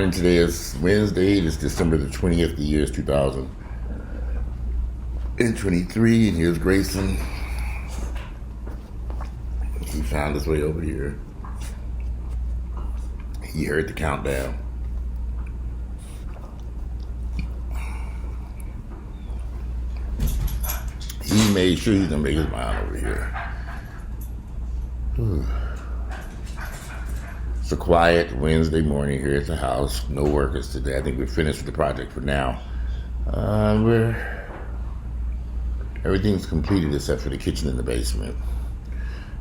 morning. Today is Wednesday. It is December the 20th. The year is 2023. And here's Grayson. He found his way over here. He heard the countdown. He made sure he's going to make his mind over here. It's a quiet Wednesday morning here at the house. No workers today. I think we're finished with the project for now. Everything's completed except for the kitchen and the basement.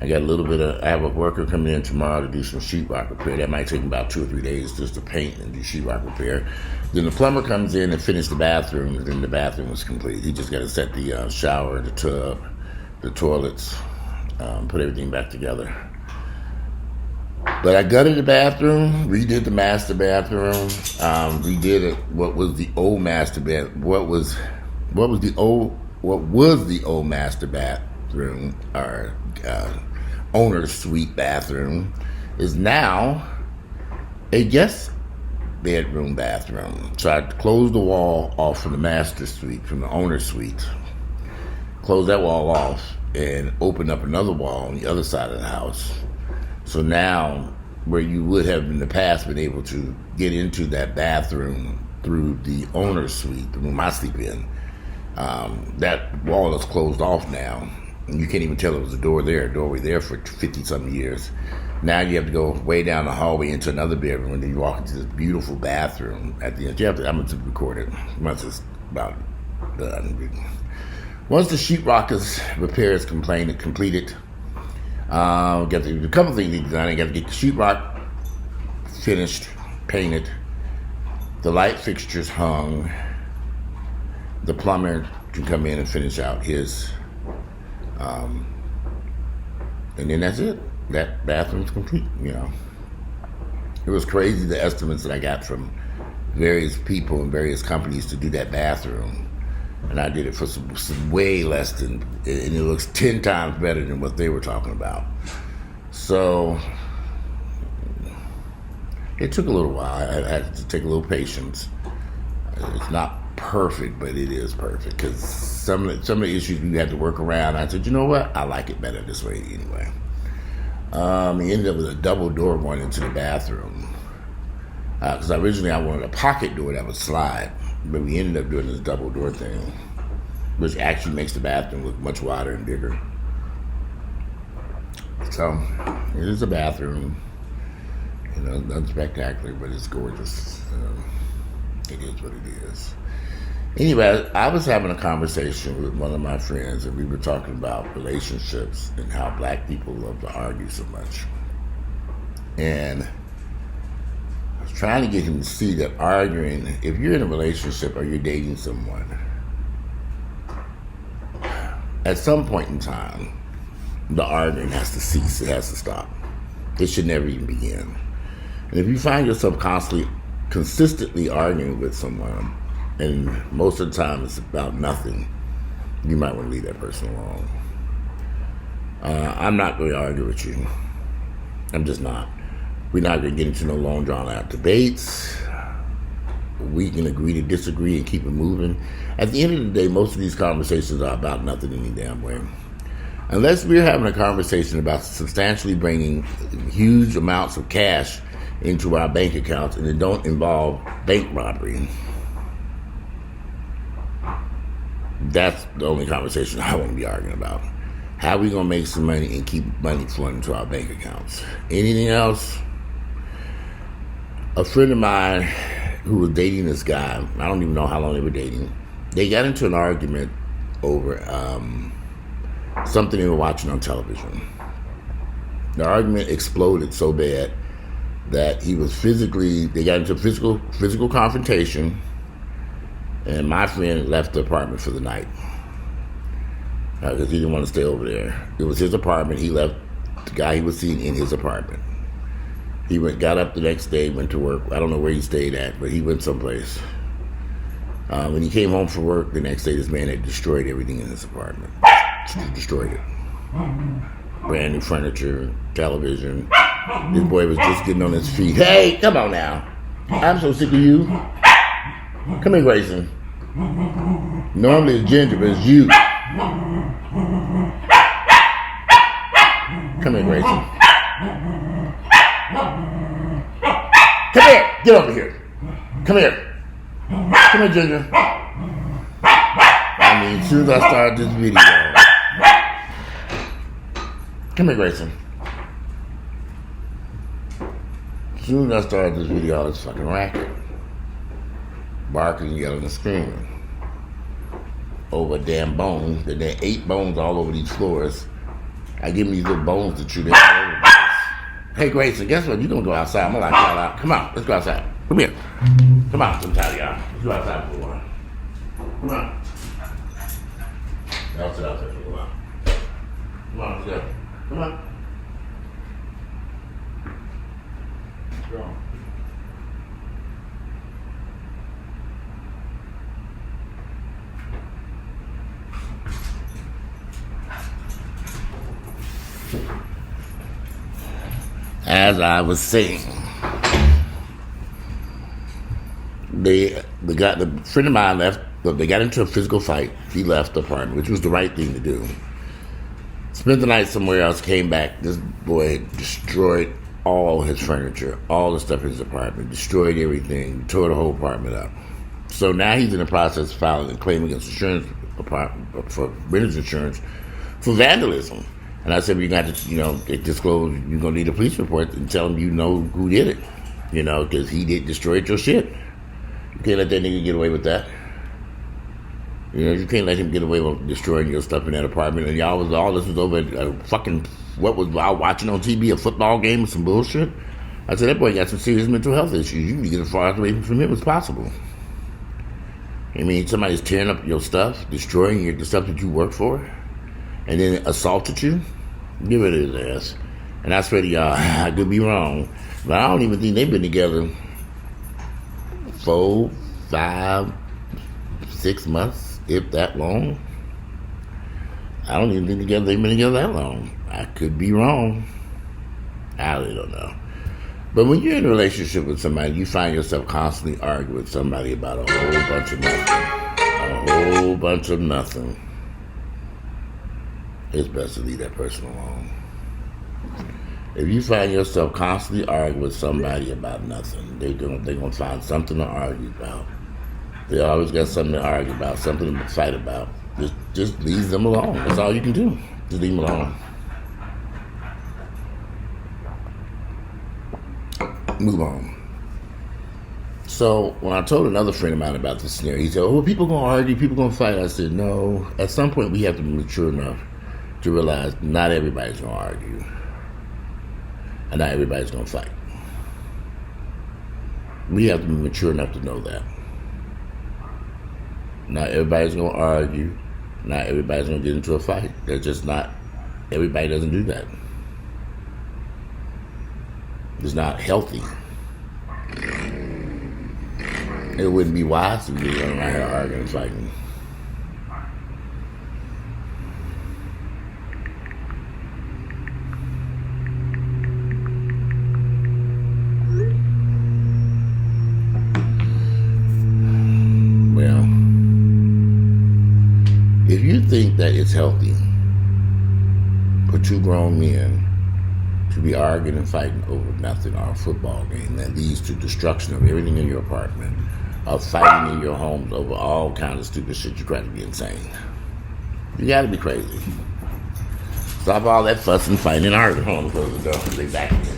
I got I have a worker coming in tomorrow to do some sheetrock repair. That might take about 2 or 3 days just to paint and do sheetrock repair. Then the plumber comes in and finishes the bathroom, and then the bathroom was complete. He just got to set the shower, the tub, the toilets, put everything back together. But I gutted the bathroom, redid the master bathroom, redid what was the old master bath. What was the old master bathroom, or owner's suite bathroom, is now a guest bedroom bathroom. So I closed the wall off from the master suite, from the owner's suite, closed that wall off, and opened up another wall on the other side of the house. So now, where you would have in the past been able to get into that bathroom through the owner's suite, the room I sleep in, that wall is closed off now. And you can't even tell there was a doorway there for 50-something years. Now you have to go way down the hallway into another bedroom, and then you walk into this beautiful bathroom at the end. I'm going to record it once it's about done. Once the sheetrock repair is completed, got a couple things to be done. I got to get the sheetrock finished, painted, the light fixtures hung. The plumber can come in and finish out his, and then that's it. That bathroom's complete. It was crazy, the estimates that I got from various people and various companies to do that bathroom. And I did it for some way less than, and it looks 10 times better than what they were talking about. So it took a little while. I had to take a little patience. It's not perfect, but it is perfect, because some of the issues we had to work around. I said, you know what? I like it better this way anyway. He ended up with a double door going into the bathroom, because originally I wanted a pocket door that would slide. But we ended up doing this double door thing, which actually makes the bathroom look much wider and bigger. So it is a bathroom, nothing spectacular, but it's gorgeous. It is what it is. Anyway, I was having a conversation with one of my friends, and we were talking about relationships and how black people love to argue so much. And trying to get him to see that arguing, if you're in a relationship or you're dating someone, at some point in time, the arguing has to cease. It has to stop. It should never even begin. And if you find yourself consistently arguing with someone, and most of the time it's about nothing, you might want to leave that person alone. I'm not going to argue with you. I'm just not. We're not going to get into no long, drawn-out debates. We can agree to disagree and keep it moving. At the end of the day, most of these conversations are about nothing any damn way. Unless we're having a conversation about substantially bringing huge amounts of cash into our bank accounts and it don't involve bank robbery, that's the only conversation I want to be arguing about. How are we going to make some money and keep money flowing into our bank accounts? Anything else? A friend of mine who was dating this guy, I don't even know how long they were dating, they got into an argument over something they were watching on television. The argument exploded so bad that they got into physical confrontation, and my friend left the apartment for the night because he didn't want to stay over there. It was his apartment. He left the guy he was seeing in his apartment. He got up the next day, went to work. I don't know where he stayed at, but he went someplace. When he came home from work the next day, this man had destroyed everything in his apartment. He destroyed it. Brand new furniture, television. This boy was just getting on his feet. Hey, come on now. I'm so sick of you. Come here, Grayson. Normally it's Ginger, but it's you. Come here, Grayson. Come here. Get over here. Come here. Come here, Ginger. I mean, as soon as I start this video. Come here, Grayson. As soon as I started this video, all this fucking racket. Barking, yelling, and screaming. Over damn bones. There are 8 bones all over these floors. I give me these little bones to chew them all over the place. Hey, Grayson, guess what? You're going to go outside. I'm going to lock y'all out. Come on, let's go outside. Come here. Come on, I'm tired of y'all. Let's go outside for a while. Come on. I'll sit outside for a while. Come on, let's go. Come on. Let's go. As I was saying, the friend of mine left. They got into a physical fight. He left the apartment, which was the right thing to do. Spent the night somewhere else. Came back. This boy destroyed all his furniture, all the stuff in his apartment, destroyed everything, tore the whole apartment up. So now he's in the process of filing a claim against insurance for renter's insurance for vandalism. And I said, well, you got to, disclose, you're going to need a police report and tell them you know who did it, because he destroyed your shit. You can't let that nigga get away with that. You can't let him get away with destroying your stuff in that apartment. And all this was over what was I watching on TV, a football game or some bullshit? I said, that boy got some serious mental health issues. You need to get as far away from him as possible. I mean, somebody's tearing up your stuff, destroying the stuff that you work for, and then assaulted you. Get rid of his ass. And I swear to y'all, I could be wrong, but I don't even think they've been together 4, 5, 6 months, if that long. I don't even think they've been together that long. I could be wrong. I really don't know. But when you're in a relationship with somebody, you find yourself constantly arguing with somebody about a whole bunch of nothing. A whole bunch of nothing. It's best to leave that person alone. If you find yourself constantly arguing with somebody about nothing, they're gonna find something to argue about. They always got something to argue about, something to fight about. Just leave them alone. That's all you can do. Just leave them alone. Move on. So when I told another friend of mine about this scenario, he said, "Oh, people gonna argue, people gonna fight." I said, "No. At some point, we have to be mature enough to realize not everybody's going to argue. And not everybody's going to fight. We have to be mature enough to know that. Not everybody's going to argue. Not everybody's going to get into a fight. They're just not, everybody doesn't do that. It's not healthy. It wouldn't be wise to be running around here arguing and fighting. If you think that it's healthy for 2 grown men to be arguing and fighting over nothing or a football game that leads to destruction of everything in your apartment, or fighting in your homes over all kinds of stupid shit, you're going to be insane. You got to be crazy. Stop all that fussing, and fighting, and arguing. Hold on, close the door. They back in there.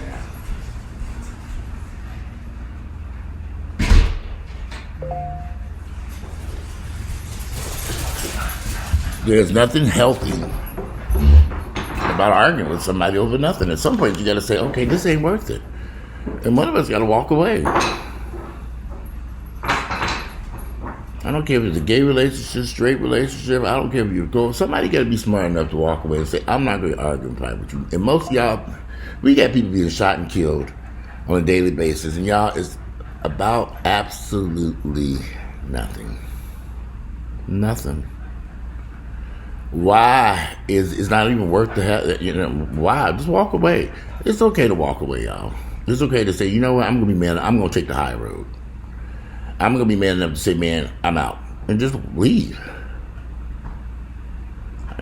There's nothing healthy about arguing with somebody over nothing. At some point, you got to say, okay, this ain't worth it. And one of us got to walk away. I don't care if it's a gay relationship, straight relationship. I don't care if you're going. Somebody got to be smart enough to walk away and say, I'm not going to argue and fight with you. And most of y'all, we got people being shot and killed on a daily basis. And y'all, it's about absolutely nothing. Nothing. Why is not even worth the hell? Why? Just walk away. It's okay to walk away, y'all. It's okay to say, you know what, I'm gonna be man. I'm gonna take the high road. I'm gonna be man enough to say, man, I'm out, and just leave.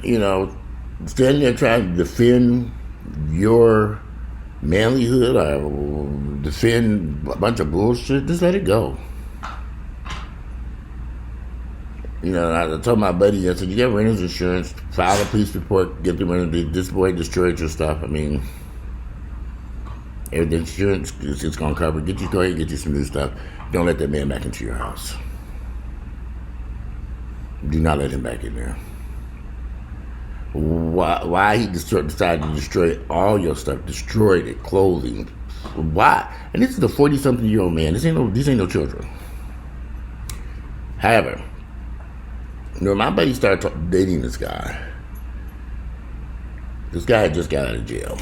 You know, standing there trying to defend your manlyhood or defend a bunch of bullshit, just let it go. You know, I told my buddy, I said, you get renter's insurance, file a police report, get the renter, this boy destroyed your stuff. I mean, if the insurance is going to cover, go ahead and get you some new stuff. Don't let that man back into your house. Do not let him back in there. Why he decided to destroy all your stuff, destroyed it, clothing. Why? And this is a 40-something-year-old man. These ain't no children. However, you know, my buddy started dating this guy. This guy had just got out of jail.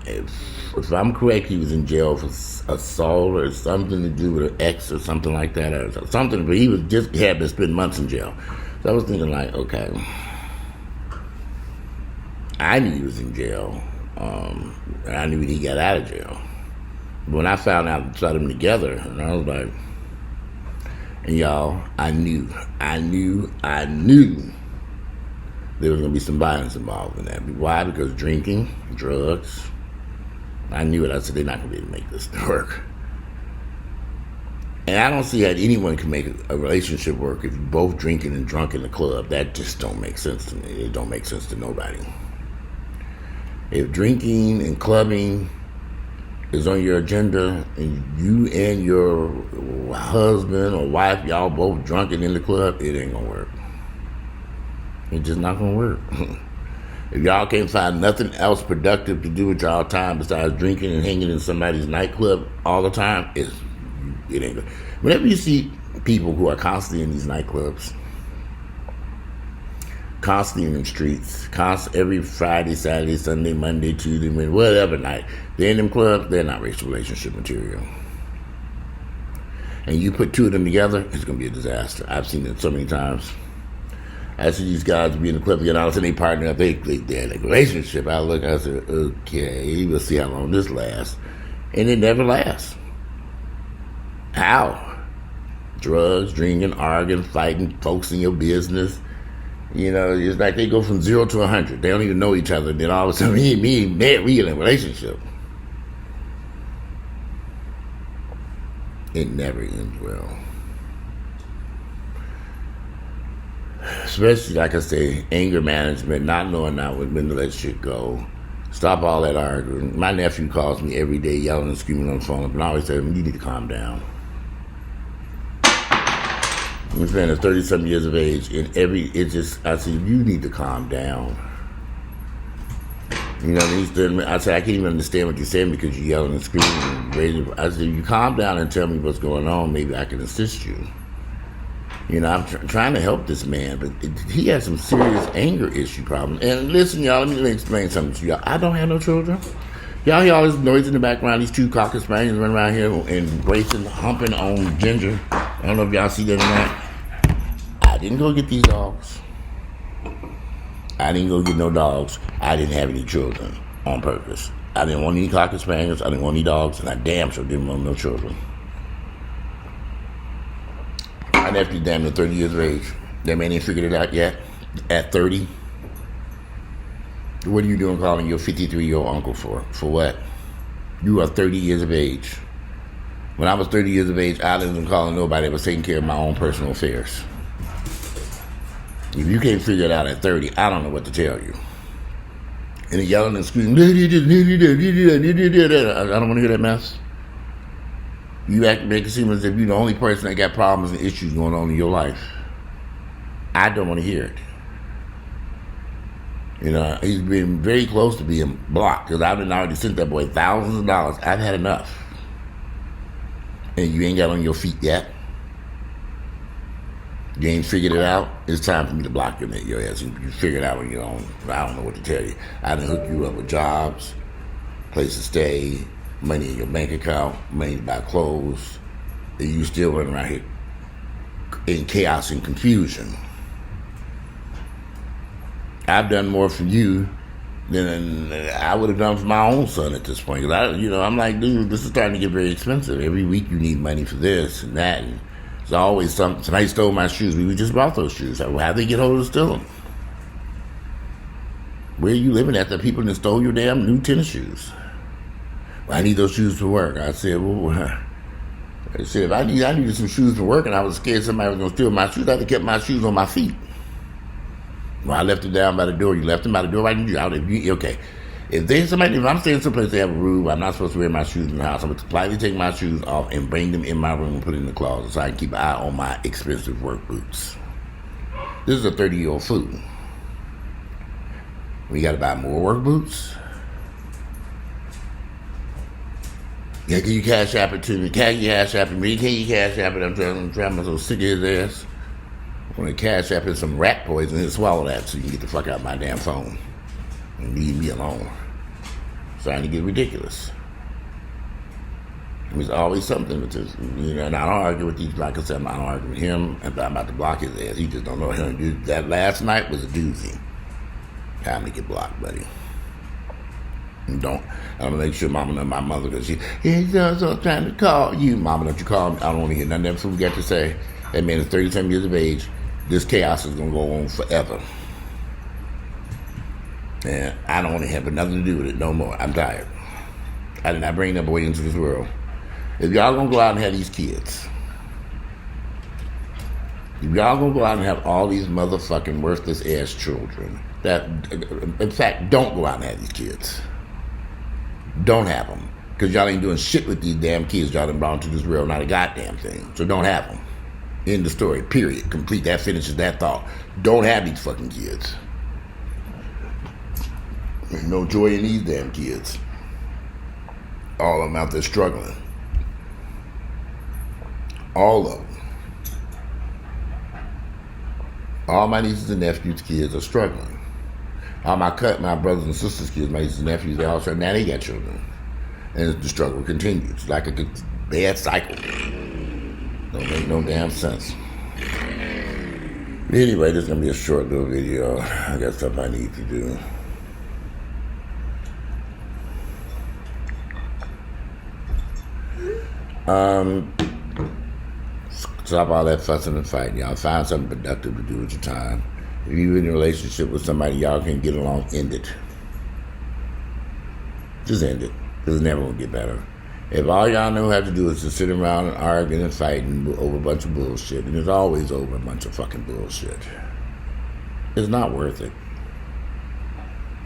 If I'm correct, he was in jail for assault or something to do with an ex or something like that, or something. But he had been spending months in jail. So I was thinking, like, okay, I knew he was in jail, and I knew he got out of jail. But when I found out and saw them together, and I was like, and y'all, I knew there was gonna be some violence involved in that. Why? Because drinking, drugs. I knew it. I said, they're not gonna be able to make this work. And I don't see how anyone can make a relationship work if you're both drinking and drunk in the club. That just don't make sense to me. It don't make sense to nobody. If drinking and clubbing is on your agenda and you and your husband or wife, y'all both drunk and in the club, it ain't gonna work. It's just not gonna work. If y'all can't find nothing else productive to do with y'all time besides drinking and hanging in somebody's nightclub all the time, it ain't good. Whenever you see people who are constantly in these nightclubs, constantly in the streets, every Friday, Saturday, Sunday, Monday, Tuesday, whatever night, they're in them clubs, they're not racial relationship material. And you put two of them together, it's going to be a disaster. I've seen it so many times. I see these guys be in the club and all of a sudden they partner up, they're in a relationship. I look, I said, okay, we'll see how long this lasts. And it never lasts. How? Drugs, drinking, arguing, fighting, folks in your business. You know, it's like they go from 0 to 100. They don't even know each other. Then all of a sudden, we in a relationship. It never ends well. Especially, like I say, anger management, not knowing when to let shit go. Stop all that arguing. My nephew calls me every day yelling and screaming on the phone, and I always tell him, you need to calm down. This man is 30-something years of age, and I said, you need to calm down. You know, I said, I can't even understand what you're saying because you're yelling and screaming and raising. I said, you calm down and tell me what's going on, maybe I can assist you. You know, I'm trying to help this man, but he has some serious anger issue problems. And listen, y'all, let me explain something to y'all. I don't have no children. Y'all hear all this noise in the background, these two Cocker Spaniels running around here and racing, humping on Ginger. I don't know if y'all see that or not. I didn't go get these dogs. I didn't go get no dogs. I didn't have any children on purpose. I didn't want any Cocker Spaniels. I didn't want any dogs, and I damn sure didn't want no children. My nephew damn near 30 years of age. That man ain't figured it out yet. At 30. What are you doing calling your 53-year-old uncle for? For what? You are 30 years of age. When I was 30 years of age, I wasn't calling nobody. I was taking care of my own personal affairs. If you can't figure it out at 30, I don't know what to tell you. And they're yelling and screaming, I don't want to hear that mess. You make it seem as if you're the only person that got problems and issues going on in your life. I don't want to hear it. You know, he's been very close to being blocked because I've already sent that boy thousands of dollars. I've had enough. And you ain't got on your feet yet. You ain't figured it out. It's time for me to block your ass. You figure it out on your own. I don't know what to tell you. I done hook you up with jobs, place to stay, money in your bank account, money to buy clothes, and you still running around here in chaos and confusion. I've done more for you than I would have done for my own son at this point. Because I'm like, dude, this is starting to get very expensive. Every week you need money for this and that. And there's always something. Somebody stole my shoes. We just bought those shoes. How'd they get hold of to steal them? Where are you living at? The people that stole your damn new tennis shoes. Well, I need those shoes for work. I said, if I needed some shoes for work and I was scared somebody was going to steal my shoes, I'd have kept my shoes on my feet. Well, I left it down by the door. You left them by the door. Okay. If I'm staying someplace they have a room, I'm not supposed to wear my shoes in the house. I'm going to politely take my shoes off and bring them in my room and put it in the closet so I can keep an eye on my expensive work boots. This is a 30-year-old fool. We got to buy more work boots. Yeah, can you cash app it to me? Can you cash app it to me? Can you cash app it? I'm trying to so sick of his ass. I want to cash app in some rat poison and swallow that so you can get the fuck out of my damn phone and leave me alone. It's starting to get ridiculous. There's always something with this, and I don't argue with these. Like I said, I don't argue with him, and I'm about to block his ass. He just don't know how to do that. Last night was a doozy. Time to get blocked, buddy. I'm gonna make sure Mama and my mother, because he's so trying to call you. Mama, don't you call me? I don't want to hear nothing that fool got to say. That man is 37 years of age. This chaos is gonna go on forever. And I don't want to have nothing to do with it no more. I'm tired. I did not bring that boy into this world. If y'all gonna go out and have these kids, if y'all gonna go out and have all these motherfucking worthless ass children, that, in fact, don't go out and have these kids. Don't have them. Because y'all ain't doing shit with these damn kids y'all done brought into this world, not a goddamn thing. So don't have them. End the story. Period. Complete. That finishes that thought. Don't have these fucking kids. There's no joy in these damn kids. All of them out there struggling. All of them. All my nieces and nephews' kids are struggling. All my brothers and sisters' kids, my nieces and nephews, they all struggling. Now they got children. And the struggle continues. It's like a bad cycle. Don't make no damn sense. Anyway, this is going to be a short little video. I got stuff I need to do. Stop all that fussing and fighting. Y'all find something productive to do with your time. If you're in a relationship with somebody y'all can't get along, end it. Just end it. Because it's never going to get better. If all y'all know how to do is to sit around and argue and fighting over a bunch of bullshit, and it's always over a bunch of fucking bullshit, it's not worth it.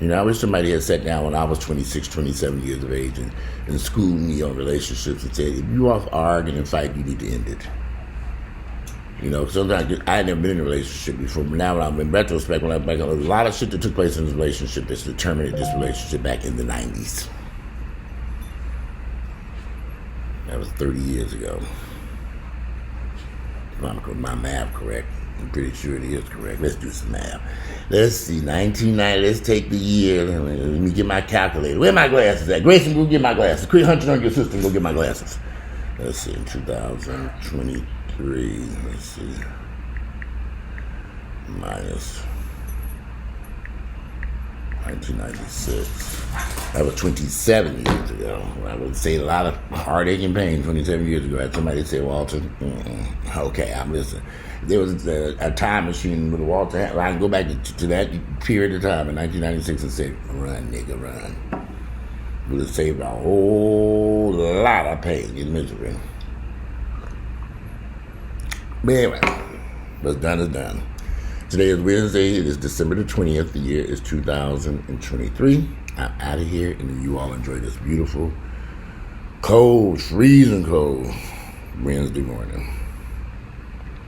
I wish somebody had sat down when I was 26, 27 years of age and schooled me on relationships and said, if you off arguing and fighting, you need to end it. Sometimes I had never been in a relationship before, but now in retrospect, when I back on, there's a lot of shit that took place in this relationship that's terminated this relationship back in the 90s. That was 30 years ago. If my math correct. I'm pretty sure it is correct. Let's do some math. Let's see, 1990. Let's take the year. Let me get my calculator. Where my glasses at? Grayson, go get my glasses. Quit hunting on your sister. Go get my glasses. Let's see, 2023. Let's see. Minus 1996. That was 27 years ago. I would say a lot of heartache and pain 27 years ago. I had somebody say, Walter, okay, I'm listening. There was a time machine with Walter. I can go back to that period of time in 1996 and say, run, nigga, run. Would have saved a whole lot of pain and misery. But anyway, what's done is done. Today is Wednesday. It is December the 20th. The year is 2023. I'm out of here, and you all enjoy this beautiful, cold, freezing cold Wednesday morning.